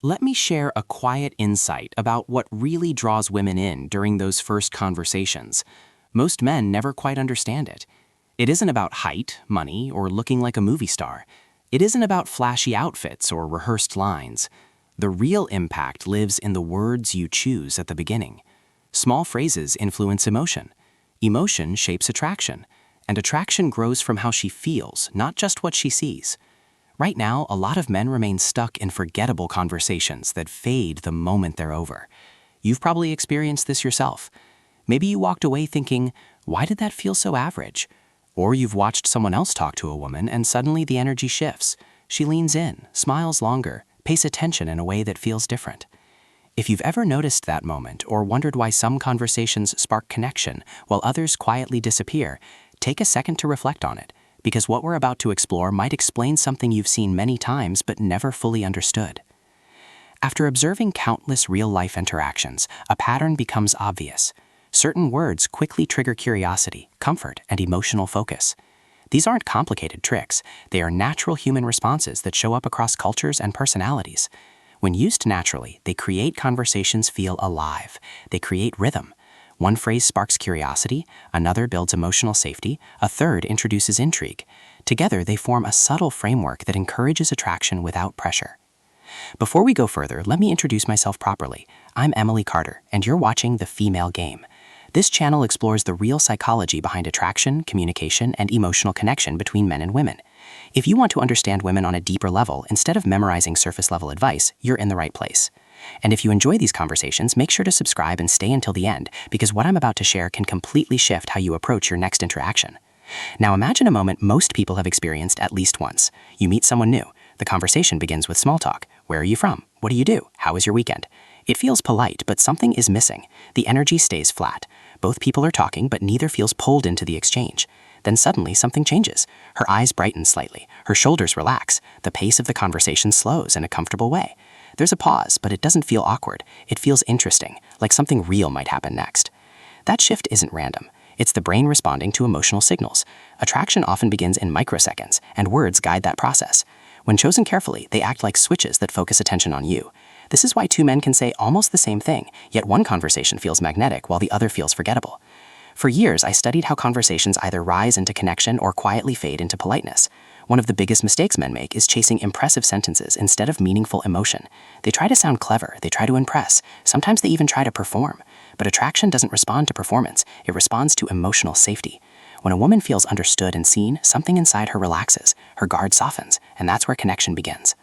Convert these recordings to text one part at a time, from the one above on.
Let me share a quiet insight about what really draws women in during those first conversations. Most men never quite understand it. It isn't about height, money, or looking like a movie star. It isn't about flashy outfits or rehearsed lines. The real impact lives in the words you choose at the beginning. Small phrases influence emotion. Emotion shapes attraction. And attraction grows from how she feels, not just what she sees. Right now, a lot of men remain stuck in forgettable conversations that fade the moment they're over. You've probably experienced this yourself. Maybe you walked away thinking, why did that feel so average? Or you've watched someone else talk to a woman and suddenly the energy shifts. She leans in, smiles longer, pays attention in a way that feels different. If you've ever noticed that moment or wondered why some conversations spark connection while others quietly disappear, take a second to reflect on it, because what we're about to explore might explain something you've seen many times but never fully understood. After observing countless real-life interactions, a pattern becomes obvious. Certain words quickly trigger curiosity, comfort, and emotional focus. These aren't complicated tricks. They are natural human responses that show up across cultures and personalities. When used naturally, they create conversations feel alive. They create rhythm. One phrase sparks curiosity, another builds emotional safety, a third introduces intrigue. Together, they form a subtle framework that encourages attraction without pressure. Before we go further, let me introduce myself properly. I'm Emily Carter, and you're watching The Female Game. This channel explores the real psychology behind attraction, communication, and emotional connection between men and women. If you want to understand women on a deeper level instead of memorizing surface-level advice, you're in the right place. And if you enjoy these conversations, make sure to subscribe and stay until the end, because what I'm about to share can completely shift how you approach your next interaction. Now imagine a moment most people have experienced at least once. You meet someone new. The conversation begins with small talk. Where are you from? What do you do? How was your weekend? It feels polite, but something is missing. The energy stays flat. Both people are talking, but neither feels pulled into the exchange. Then suddenly something changes. Her eyes brighten slightly. Her shoulders relax. The pace of the conversation slows in a comfortable way. There's a pause, but it doesn't feel awkward. It feels interesting, like something real might happen next. That shift isn't random. It's the brain responding to emotional signals. Attraction often begins in microseconds, and words guide that process. When chosen carefully, they act like switches that focus attention on you. This is why two men can say almost the same thing, yet one conversation feels magnetic while the other feels forgettable. For years, I studied how conversations either rise into connection or quietly fade into politeness. One of the biggest mistakes men make is chasing impressive sentences instead of meaningful emotion. They try to sound clever, they try to impress, sometimes they even try to perform. But attraction doesn't respond to performance, it responds to emotional safety. When a woman feels understood and seen, something inside her relaxes, her guard softens, and that's where connection begins.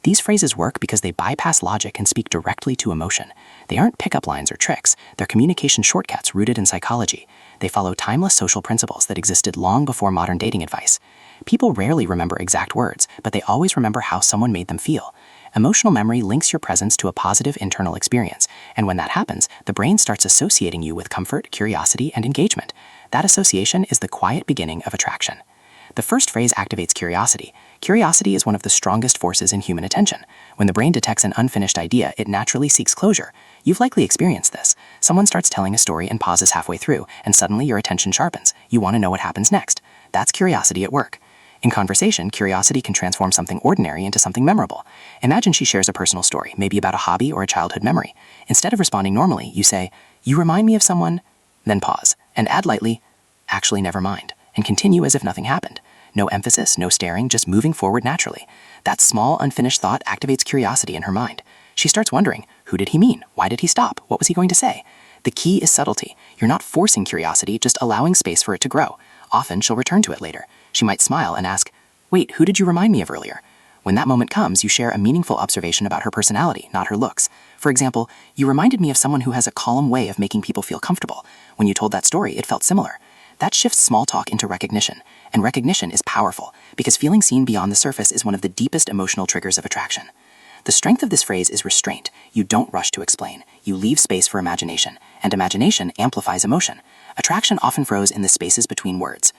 These phrases work because they bypass logic and speak directly to emotion. They aren't pickup lines or tricks, they're communication shortcuts rooted in psychology. They follow timeless social principles that existed long before modern dating advice. People rarely remember exact words, but they always remember how someone made them feel. Emotional memory links your presence to a positive internal experience, and when that happens, the brain starts associating you with comfort, curiosity, and engagement. That association is the quiet beginning of attraction. The first phrase activates curiosity. Curiosity is one of the strongest forces in human attention. When the brain detects an unfinished idea, it naturally seeks closure. You've likely experienced this. Someone starts telling a story and pauses halfway through, and suddenly your attention sharpens. You want to know what happens next. That's curiosity at work. In conversation, curiosity can transform something ordinary into something memorable. Imagine she shares a personal story, maybe about a hobby or a childhood memory. Instead of responding normally, you say, "You remind me of someone," then pause, and add lightly, "Actually, never mind," and continue as if nothing happened. No emphasis, no staring, just moving forward naturally. That small, unfinished thought activates curiosity in her mind. She starts wondering, who did he mean? Why did he stop? What was he going to say? The key is subtlety. You're not forcing curiosity, just allowing space for it to grow. Often, she'll return to it later. She might smile and ask, "Wait, who did you remind me of earlier?" When that moment comes, you share a meaningful observation about her personality, not her looks. For example, "You reminded me of someone who has a calm way of making people feel comfortable. When you told that story, it felt similar." That shifts small talk into recognition, and recognition is powerful because feeling seen beyond the surface is one of the deepest emotional triggers of attraction. The strength of this phrase is restraint. You don't rush to explain. You leave space for imagination, and imagination amplifies emotion. Attraction often grows in the spaces between words.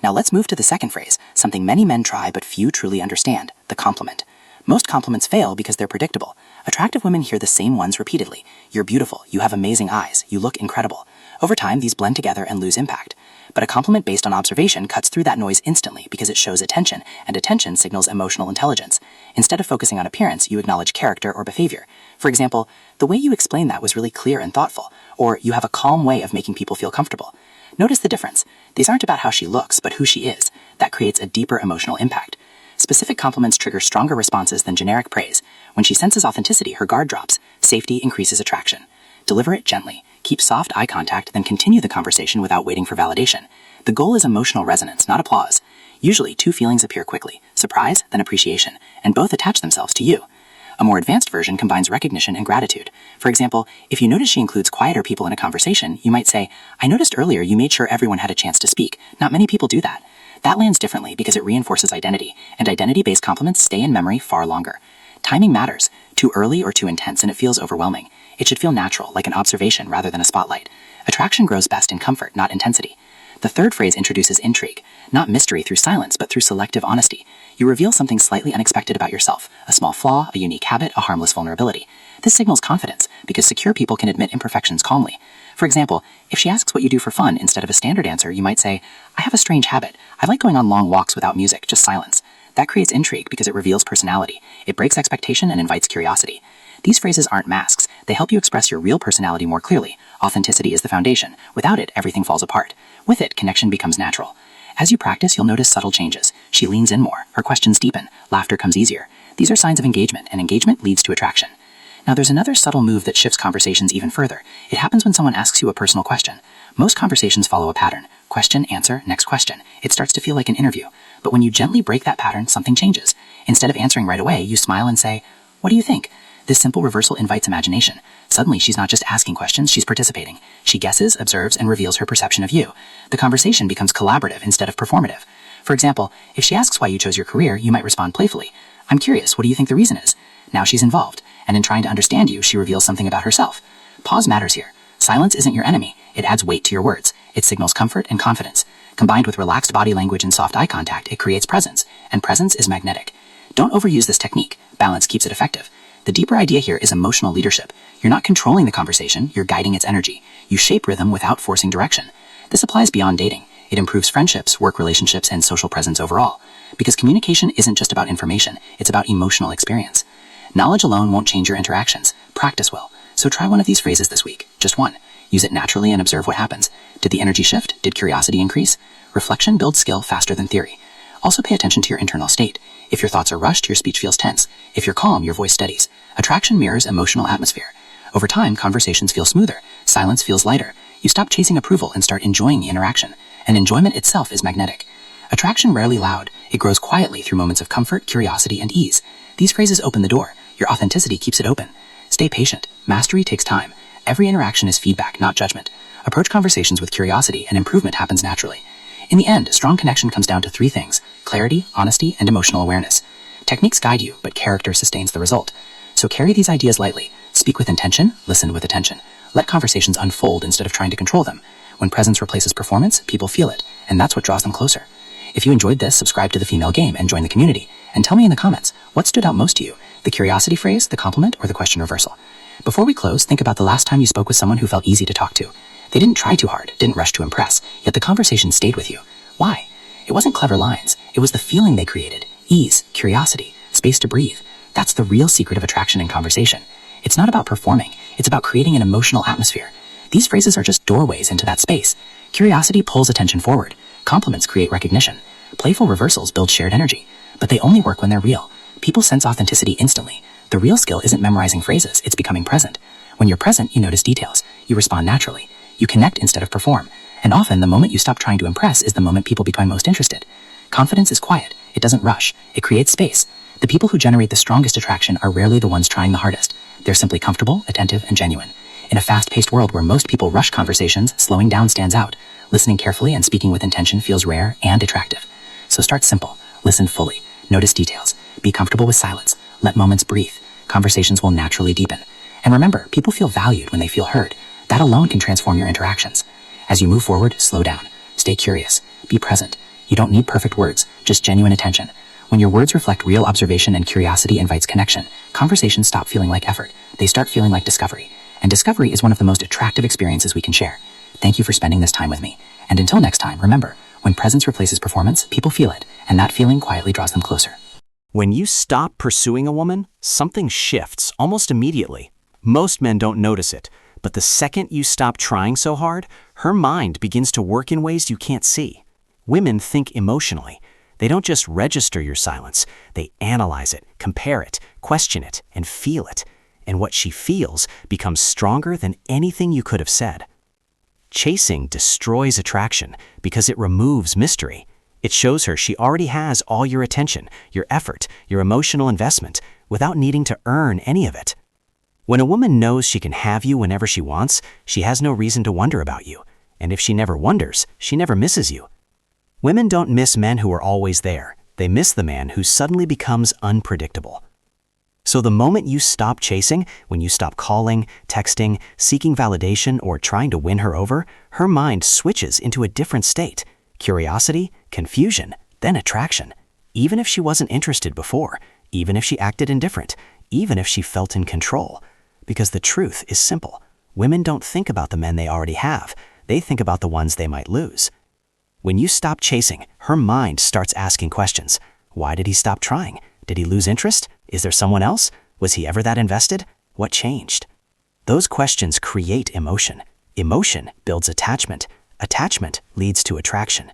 Now let's move to the second phrase, something many men try but few truly understand, the compliment. Most compliments fail because they're predictable. Attractive women hear the same ones repeatedly. "You're beautiful, you have amazing eyes, you look incredible." Over time, these blend together and lose impact. But a compliment based on observation cuts through that noise instantly because it shows attention, and attention signals emotional intelligence. Instead of focusing on appearance, you acknowledge character or behavior. For example, the way you explained that was really clear and thoughtful, or you have a calm way of making people feel comfortable. Notice the difference. These aren't about how she looks, but who she is. That creates a deeper emotional impact. Specific compliments trigger stronger responses than generic praise. When she senses authenticity, her guard drops. Safety increases attraction. Deliver it gently. Keep soft eye contact, then continue the conversation without waiting for validation. The goal is emotional resonance, not applause. Usually, two feelings appear quickly: surprise, then appreciation, and both attach themselves to you. A more advanced version combines recognition and gratitude. For example, if you notice she includes quieter people in a conversation, you might say, "I noticed earlier you made sure everyone had a chance to speak. Not many people do that." That lands differently because it reinforces identity, and identity-based compliments stay in memory far longer. Timing matters. Too early or too intense and it feels overwhelming. It should feel natural, like an observation rather than a spotlight. Attraction grows best in comfort, not intensity. The third phrase introduces intrigue, not mystery through silence, but through selective honesty. You reveal something slightly unexpected about yourself, a small flaw, a unique habit, a harmless vulnerability. This signals confidence, because secure people can admit imperfections calmly. For example, if she asks what you do for fun instead of a standard answer, you might say, "I have a strange habit. I like going on long walks without music, just silence." That creates intrigue because it reveals personality. It breaks expectation and invites curiosity. These phrases aren't masks. They help you express your real personality more clearly. Authenticity is the foundation. Without it, everything falls apart. With it, connection becomes natural. As you practice, you'll notice subtle changes. She leans in more. Her questions deepen. Laughter comes easier. These are signs of engagement, and engagement leads to attraction. Now, there's another subtle move that shifts conversations even further. It happens when someone asks you a personal question. Most conversations follow a pattern. Question, answer, next question. It starts to feel like an interview. But when you gently break that pattern, something changes. Instead of answering right away, you smile and say, "What do you think?" This simple reversal invites imagination. Suddenly, she's not just asking questions, she's participating. She guesses, observes, and reveals her perception of you. The conversation becomes collaborative instead of performative. For example, if she asks why you chose your career, you might respond playfully. "I'm curious, what do you think the reason is?" Now she's involved, and in trying to understand you, she reveals something about herself. Pause matters here. Silence isn't your enemy. It adds weight to your words. It signals comfort and confidence. Combined with relaxed body language and soft eye contact, it creates presence, and presence is magnetic. Don't overuse this technique. Balance keeps it effective. The deeper idea here is emotional leadership. You're not controlling the conversation, you're guiding its energy. You shape rhythm without forcing direction. This applies beyond dating. It improves friendships, work relationships, and social presence overall. Because communication isn't just about information, it's about emotional experience. Knowledge alone won't change your interactions. Practice will. So try one of these phrases this week. Just one. Use it naturally and observe what happens. Did the energy shift? Did curiosity increase? Reflection builds skill faster than theory. Also pay attention to your internal state. If your thoughts are rushed, your speech feels tense. If you're calm, your voice steadies. Attraction mirrors emotional atmosphere. Over time, conversations feel smoother. Silence feels lighter. You stop chasing approval and start enjoying the interaction. And enjoyment itself is magnetic. Attraction rarely loud. It grows quietly through moments of comfort, curiosity, and ease. These phrases open the door. Your authenticity keeps it open. Stay patient. Mastery takes time. Every interaction is feedback, not judgment. Approach conversations with curiosity, and improvement happens naturally. In the end, strong connection comes down to three things: clarity, honesty, and emotional awareness. Techniques guide you, but character sustains the result. So carry these ideas lightly. Speak with intention, listen with attention. Let conversations unfold instead of trying to control them. When presence replaces performance, people feel it, and that's what draws them closer. If you enjoyed this, subscribe to The Female Game and join the community. And tell me in the comments, what stood out most to you? The curiosity phrase, the compliment, or the question reversal? Before we close, think about the last time you spoke with someone who felt easy to talk to. They didn't try too hard, didn't rush to impress, yet the conversation stayed with you. Why? It wasn't clever lines. It was the feeling they created. Ease, curiosity, space to breathe. That's the real secret of attraction in conversation. It's not about performing. It's about creating an emotional atmosphere. These phrases are just doorways into that space. Curiosity pulls attention forward. Compliments create recognition. Playful reversals build shared energy. But they only work when they're real. People sense authenticity instantly. The real skill isn't memorizing phrases, it's becoming present. When you're present, you notice details. You respond naturally. You connect instead of perform. And often, the moment you stop trying to impress is the moment people become most interested. Confidence is quiet. It doesn't rush. It creates space. The people who generate the strongest attraction are rarely the ones trying the hardest. They're simply comfortable, attentive, and genuine. In a fast-paced world where most people rush conversations, slowing down stands out. Listening carefully and speaking with intention feels rare and attractive. So start simple. Listen fully. Notice details. Be comfortable with silence. Let moments breathe. Conversations will naturally deepen. And remember, people feel valued when they feel heard. That alone can transform your interactions. As you move forward, slow down. Stay curious. Be present. You don't need perfect words, just genuine attention. When your words reflect real observation and curiosity invites connection, conversations stop feeling like effort. They start feeling like discovery. And discovery is one of the most attractive experiences we can share. Thank you for spending this time with me. And until next time, remember, when presence replaces performance, people feel it, and that feeling quietly draws them closer. When you stop pursuing a woman, something shifts almost immediately. Most men don't notice it, but the second you stop trying so hard, her mind begins to work in ways you can't see. Women think emotionally. They don't just register your silence. They analyze it, compare it, question it, and feel it. And what she feels becomes stronger than anything you could have said. Chasing destroys attraction because it removes mystery. It shows her she already has all your attention, your effort, your emotional investment, without needing to earn any of it. When a woman knows she can have you whenever she wants, she has no reason to wonder about you. And if she never wonders, she never misses you. Women don't miss men who are always there. They miss the man who suddenly becomes unpredictable. So the moment you stop chasing, when you stop calling, texting, seeking validation, or trying to win her over, her mind switches into a different state. Curiosity, confusion, then attraction. Even if she wasn't interested before, even if she acted indifferent, even if she felt in control. Because the truth is simple. Women don't think about the men they already have. They think about the ones they might lose. When you stop chasing, her mind starts asking questions. Why did he stop trying? Did he lose interest? Is there someone else? Was he ever that invested? What changed? Those questions create emotion. Emotion builds attachment. Attachment leads to attraction.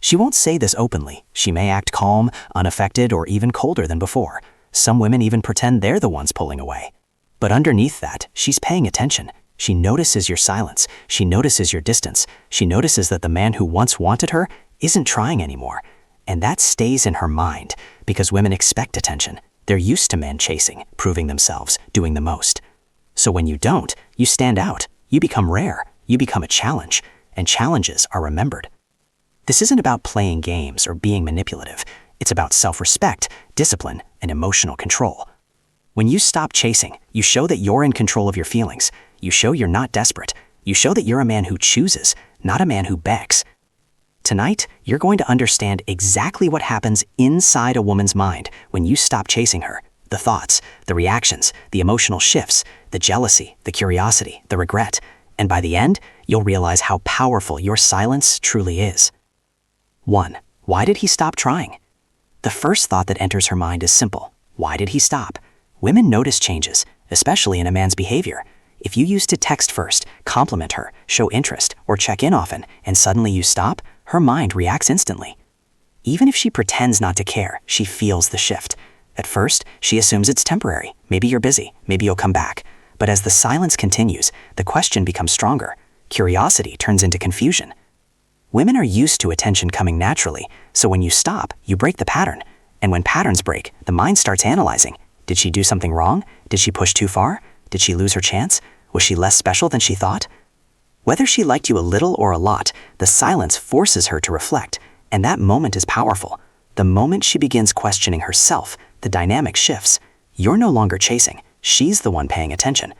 She won't say this openly. She may act calm, unaffected, or even colder than before. Some women even pretend they're the ones pulling away. But underneath that, she's paying attention. She notices your silence. She notices your distance. She notices that the man who once wanted her isn't trying anymore. And that stays in her mind because women expect attention. They're used to men chasing, proving themselves, doing the most. So when you don't, you stand out. You become rare. You become a challenge. And challenges are remembered. This isn't about playing games or being manipulative. It's about self-respect, discipline, and emotional control. When you stop chasing, you show that you're in control of your feelings. You show you're not desperate. You show that you're a man who chooses, not a man who begs. Tonight, you're going to understand exactly what happens inside a woman's mind when you stop chasing her. The thoughts, the reactions, the emotional shifts, the jealousy, the curiosity, the regret. And by the end, you'll realize how powerful your silence truly is. 1. Why did he stop trying? The first thought that enters her mind is simple. Why did he stop? Women notice changes, especially in a man's behavior. If you used to text first, compliment her, show interest, or check in often, and suddenly you stop, her mind reacts instantly. Even if she pretends not to care, she feels the shift. At first, she assumes it's temporary. Maybe you're busy. Maybe you'll come back. But as the silence continues, the question becomes stronger. Curiosity turns into confusion. Women are used to attention coming naturally, so when you stop, you break the pattern. And when patterns break, the mind starts analyzing. Did she do something wrong? Did she push too far? Did she lose her chance? Was she less special than she thought? Whether she liked you a little or a lot, the silence forces her to reflect, and that moment is powerful. The moment she begins questioning herself, the dynamic shifts. You're no longer chasing. She's the one paying attention.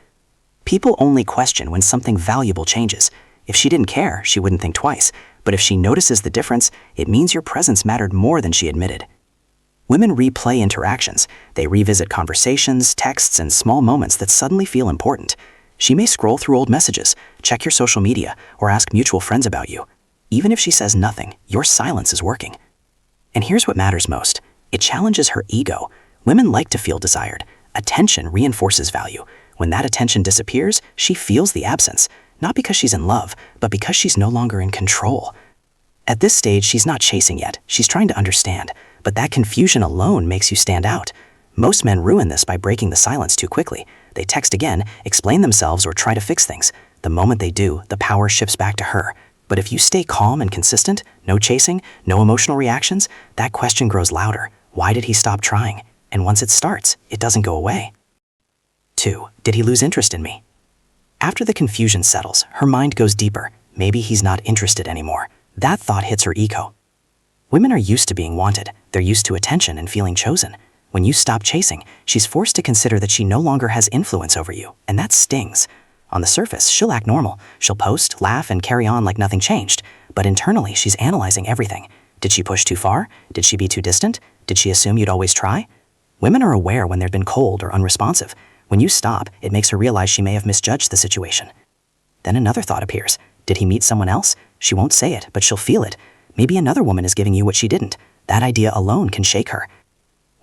People only question when something valuable changes. If she didn't care, she wouldn't think twice. But if she notices the difference, it means your presence mattered more than she admitted. Women replay interactions. They revisit conversations, texts, and small moments that suddenly feel important. She may scroll through old messages, check your social media, or ask mutual friends about you. Even if she says nothing, your silence is working. And here's what matters most. It challenges her ego. Women like to feel desired. Attention reinforces value. When that attention disappears, she feels the absence, not because she's in love, but because she's no longer in control. At this stage, she's not chasing yet. She's trying to understand. But that confusion alone makes you stand out. Most men ruin this by breaking the silence too quickly. They text again, explain themselves, or try to fix things. The moment they do, the power shifts back to her. But if you stay calm and consistent, no chasing, no emotional reactions, that question grows louder. Why did he stop trying? And once it starts, it doesn't go away. 2. Did he lose interest in me? After the confusion settles, her mind goes deeper. Maybe he's not interested anymore. That thought hits her ego. Women are used to being wanted. They're used to attention and feeling chosen. When you stop chasing, she's forced to consider that she no longer has influence over you, and that stings. On the surface, she'll act normal. She'll post, laugh, and carry on like nothing changed. But internally, she's analyzing everything. Did she push too far? Did she be too distant? Did she assume you'd always try? Women are aware when they've been cold or unresponsive. When you stop, it makes her realize she may have misjudged the situation. Then another thought appears. Did he meet someone else? She won't say it, but she'll feel it. Maybe another woman is giving you what she didn't. That idea alone can shake her.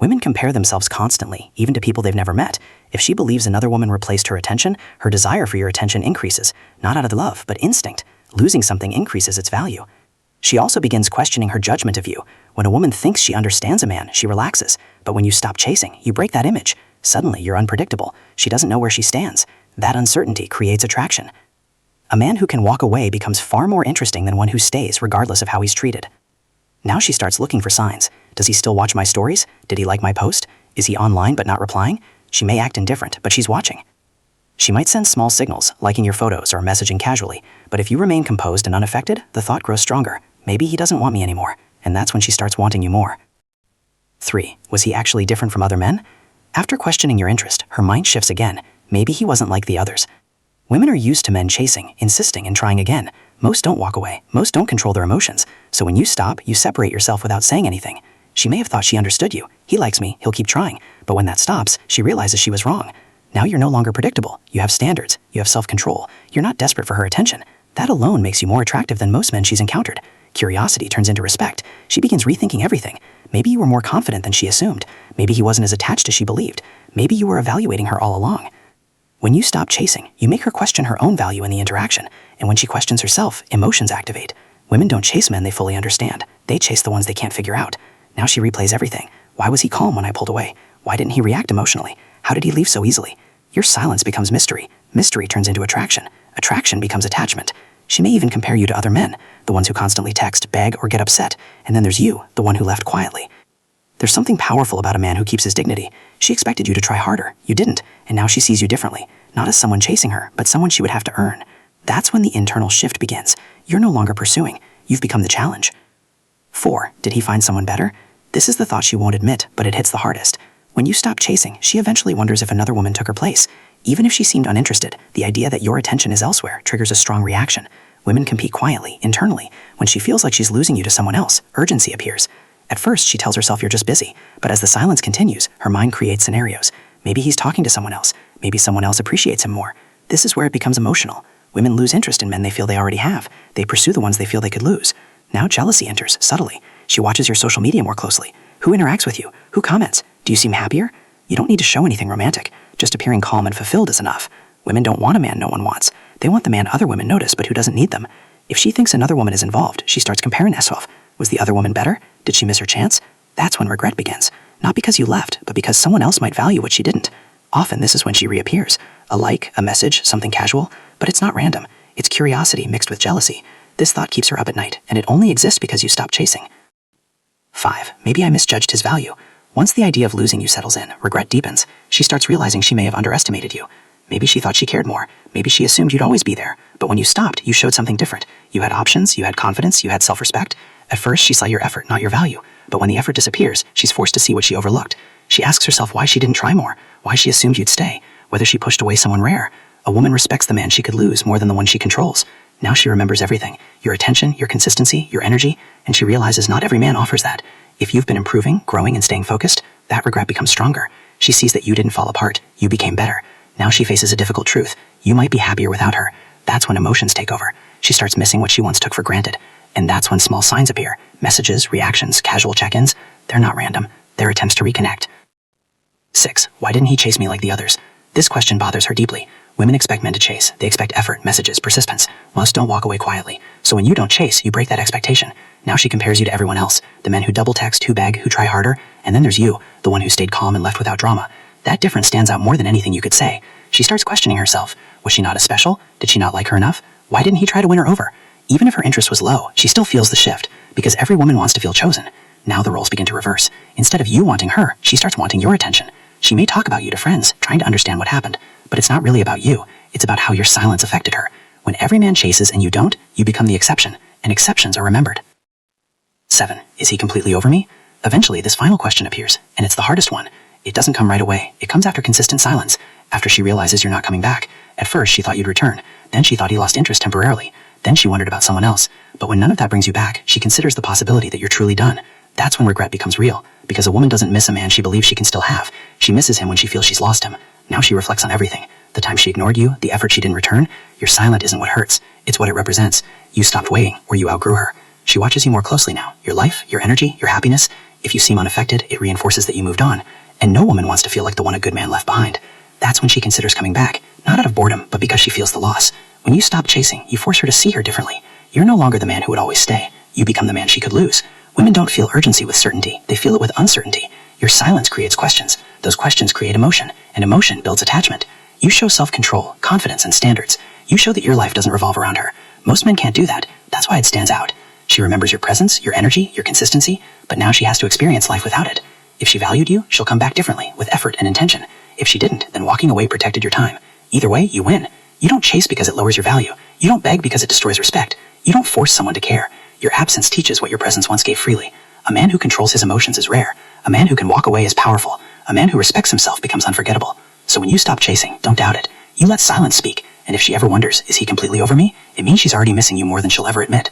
Women compare themselves constantly, even to people they've never met. If she believes another woman replaced her attention, her desire for your attention increases, not out of love, but instinct. Losing something increases its value. She also begins questioning her judgment of you. When a woman thinks she understands a man, she relaxes. But when you stop chasing, you break that image. Suddenly, you're unpredictable. She doesn't know where she stands. That uncertainty creates attraction. A man who can walk away becomes far more interesting than one who stays, regardless of how he's treated. Now she starts looking for signs. Does he still watch my stories? Did he like my post? Is he online but not replying? She may act indifferent, but she's watching. She might send small signals, liking your photos or messaging casually, but if you remain composed and unaffected, the thought grows stronger. Maybe he doesn't want me anymore, and that's when she starts wanting you more. 3. Was he actually different from other men? After questioning your interest, her mind shifts again. Maybe he wasn't like the others. Women are used to men chasing, insisting, and trying again. Most don't walk away. Most don't control their emotions. So when you stop, you separate yourself without saying anything. She may have thought she understood you. He likes me, he'll keep trying. But when that stops, she realizes she was wrong. Now you're no longer predictable. You have standards. You have self-control. You're not desperate for her attention. That alone makes you more attractive than most men she's encountered. Curiosity turns into respect. She begins rethinking everything. Maybe you were more confident than she assumed. Maybe he wasn't as attached as she believed. Maybe you were evaluating her all along. When you stop chasing, you make her question her own value in the interaction. And when she questions herself, emotions activate. Women don't chase men they fully understand. They chase the ones they can't figure out. Now she replays everything. Why was he calm when I pulled away? Why didn't he react emotionally? How did he leave so easily? Your silence becomes mystery. Mystery turns into attraction. Attraction becomes attachment. She may even compare you to other men, the ones who constantly text, beg, or get upset. And then there's you, the one who left quietly. There's something powerful about a man who keeps his dignity. She expected you to try harder. You didn't, and now she sees you differently. Not as someone chasing her, but someone she would have to earn. That's when the internal shift begins. You're no longer pursuing. You've become the challenge. 4. Did he find someone better? This is the thought she won't admit, but it hits the hardest. When you stop chasing, she eventually wonders if another woman took her place. Even if she seemed uninterested, the idea that your attention is elsewhere triggers a strong reaction. Women compete quietly, internally. When she feels like she's losing you to someone else, urgency appears. At first, she tells herself you're just busy, but as the silence continues, her mind creates scenarios. Maybe he's talking to someone else. Maybe someone else appreciates him more. This is where it becomes emotional. Women lose interest in men they feel they already have. They pursue the ones they feel they could lose. Now jealousy enters, subtly. She watches your social media more closely. Who interacts with you? Who comments? Do you seem happier? You don't need to show anything romantic. Just appearing calm and fulfilled is enough. Women don't want a man no one wants. They want the man other women notice but who doesn't need them. If she thinks another woman is involved, she starts comparing herself. Was the other woman better? Did she miss her chance? That's when regret begins. Not because you left, but because someone else might value what she didn't. Often this is when she reappears. A like, a message, something casual. But it's not random. It's curiosity mixed with jealousy. This thought keeps her up at night, and it only exists because you stopped chasing. 5. Maybe I misjudged his value. Once the idea of losing you settles in, regret deepens. She starts realizing she may have underestimated you. Maybe she thought she cared more. Maybe she assumed you'd always be there. But when you stopped, you showed something different. You had options, you had confidence, you had self-respect. At first, she saw your effort, not your value. But when the effort disappears, she's forced to see what she overlooked. She asks herself why she didn't try more, why she assumed you'd stay, whether she pushed away someone rare. A woman respects the man she could lose more than the one she controls. Now she remembers everything, your attention, your consistency, your energy, and she realizes not every man offers that. If you've been improving, growing, and staying focused, that regret becomes stronger. She sees that you didn't fall apart, you became better. Now she faces a difficult truth. You might be happier without her. That's when emotions take over. She starts missing what she once took for granted. And that's when small signs appear. Messages, reactions, casual check-ins. They're not random. They're attempts to reconnect. 6. Why didn't he chase me like the others? This question bothers her deeply. Women expect men to chase. They expect effort, messages, persistence. Most don't walk away quietly. So when you don't chase, you break that expectation. Now she compares you to everyone else. The men who double text, who beg, who try harder. And then there's you, the one who stayed calm and left without drama. That difference stands out more than anything you could say. She starts questioning herself. Was she not as special? Did she not like her enough? Why didn't he try to win her over? Even if her interest was low, she still feels the shift. Because every woman wants to feel chosen. Now the roles begin to reverse. Instead of you wanting her, she starts wanting your attention. She may talk about you to friends, trying to understand what happened. But it's not really about you. It's about how your silence affected her. When every man chases and you don't, you become the exception. And exceptions are remembered. 7. Is he completely over me? Eventually, this final question appears, and it's the hardest one. It doesn't come right away. It comes after consistent silence, after she realizes you're not coming back. At first, she thought you'd return. Then she thought he lost interest temporarily. Then she wondered about someone else. But when none of that brings you back, she considers the possibility that you're truly done. That's when regret becomes real, because a woman doesn't miss a man she believes she can still have. She misses him when she feels she's lost him. Now she reflects on everything. The time she ignored you, the effort she didn't return, your silent isn't what hurts. It's what it represents. You stopped waiting, or you outgrew her. She watches you more closely now. Your life, your energy, your happiness. If you seem unaffected, it reinforces that you moved on. And no woman wants to feel like the one a good man left behind. That's when she considers coming back, not out of boredom, but because she feels the loss. When you stop chasing, you force her to see her differently. You're no longer the man who would always stay. You become the man she could lose. Women don't feel urgency with certainty. They feel it with uncertainty. Your silence creates questions. Those questions create emotion, and emotion builds attachment. You show self-control, confidence, and standards. You show that your life doesn't revolve around her. Most men can't do that. That's why it stands out. She remembers your presence, your energy, your consistency, but now she has to experience life without it. If she valued you, she'll come back differently, with effort and intention. If she didn't, then walking away protected your time. Either way, you win. You don't chase because it lowers your value. You don't beg because it destroys respect. You don't force someone to care. Your absence teaches what your presence once gave freely. A man who controls his emotions is rare. A man who can walk away is powerful. A man who respects himself becomes unforgettable. So when you stop chasing, don't doubt it. You let silence speak, and if she ever wonders, is he completely over me? It means she's already missing you more than she'll ever admit.